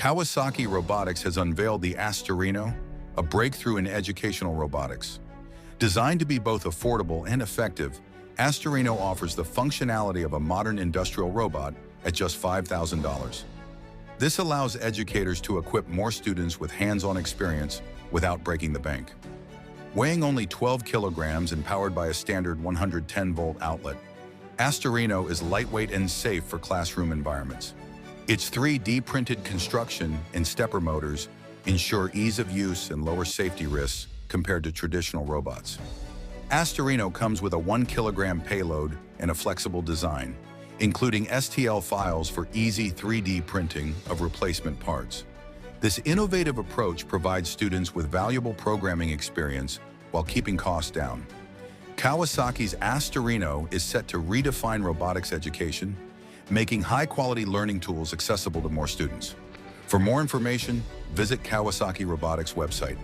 Kawasaki Robotics has unveiled the Astorino, a breakthrough in educational robotics. Designed to be both affordable and effective, Astorino offers the functionality of a modern industrial robot at just $5,000. This allows educators to equip more students with hands-on experience without breaking the bank. Weighing only 12 kilograms and powered by a standard 110-volt outlet, Astorino is lightweight and safe for classroom environments. Its 3D printed construction and stepper motors ensure ease of use and lower safety risks compared to traditional robots. Astorino comes with a 1 kilogram payload and a flexible design, including STL files for easy 3D printing of replacement parts. This innovative approach provides students with valuable programming experience while keeping costs down. Kawasaki's Astorino is set to redefine robotics education, making high-quality learning tools accessible to more students. For more information, visit Kawasaki Robotics website.